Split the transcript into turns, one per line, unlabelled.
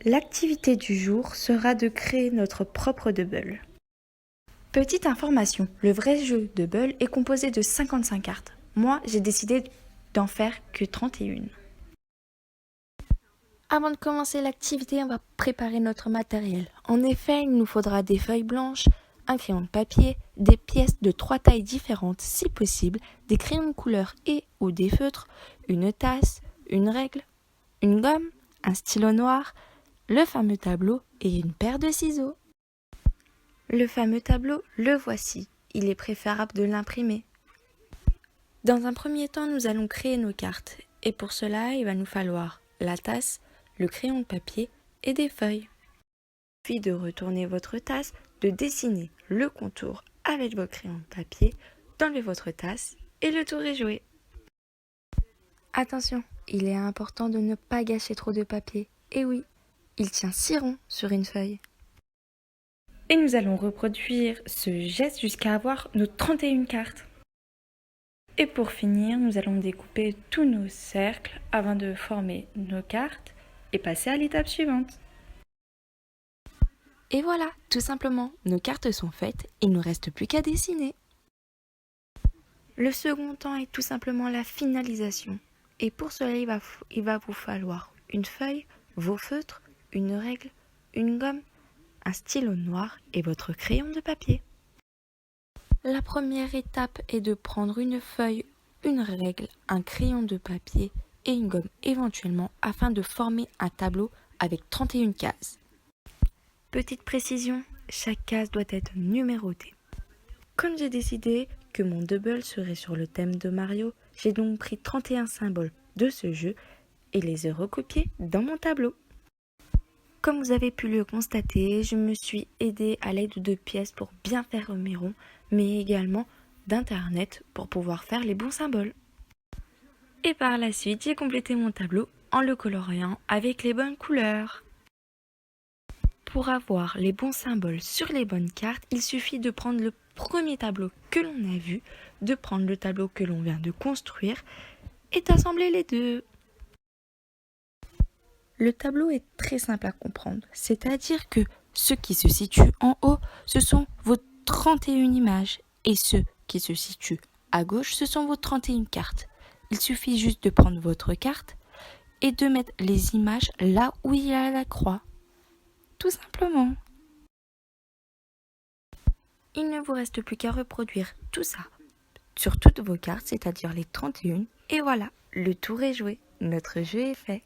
L'activité du jour sera de créer notre propre double. Petite information, le vrai jeu double est composé de 55 cartes. Moi, j'ai décidé d'en faire que 31.
Avant de commencer l'activité, on va préparer notre matériel. En effet, il nous faudra des feuilles blanches, un crayon de papier, des pièces de 3 tailles différentes si possible, des crayons de couleur et ou des feutres, une tasse, une règle, une gomme, un stylo noir, le fameux tableau et une paire de ciseaux.
Le fameux tableau, le voici. Il est préférable de l'imprimer. Dans un premier temps, nous allons créer nos cartes. Et pour cela, il va nous falloir la tasse, le crayon de papier et des feuilles. Il suffit de retourner votre tasse, de dessiner le contour avec vos crayons de papier, d'enlever votre tasse et le tour est joué. Attention, il est important de ne pas gâcher trop de papier. Et oui, il tient 6 ronds sur une feuille. Et nous allons reproduire ce geste jusqu'à avoir nos 31 cartes. Et pour finir, nous allons découper tous nos cercles avant de former nos cartes et passer à l'étape suivante.
Et voilà, tout simplement, nos cartes sont faites, il ne nous reste plus qu'à dessiner.
Le second temps est tout simplement la finalisation. Et pour cela, il va vous falloir une feuille, vos feutres, une règle, une gomme, un stylo noir et votre crayon de papier.
La première étape est de prendre une feuille, une règle, un crayon de papier et une gomme éventuellement afin de former un tableau avec 31 cases.
Petite précision, chaque case doit être numérotée. Comme j'ai décidé que mon double serait sur le thème de Mario, j'ai donc pris 31 symboles de ce jeu et les ai recopiés dans mon tableau. Comme vous avez pu le constater, je me suis aidée à l'aide de pièces pour bien faire mes ronds, mais également d'internet pour pouvoir faire les bons symboles. Et par la suite, j'ai complété mon tableau en le coloriant avec les bonnes couleurs. Pour avoir les bons symboles sur les bonnes cartes, il suffit de prendre le premier tableau que l'on a vu, de prendre le tableau que l'on vient de construire et d'assembler les deux. Le tableau est très simple à comprendre, c'est-à-dire que ceux qui se situent en haut, ce sont vos 31 images et ceux qui se situent à gauche, ce sont vos 31 cartes. Il suffit juste de prendre votre carte et de mettre les images là où il y a la croix. Tout simplement. Il ne vous reste plus qu'à reproduire tout ça sur toutes vos cartes, c'est-à-dire les 31. Et voilà, le tour est joué, notre jeu est fait.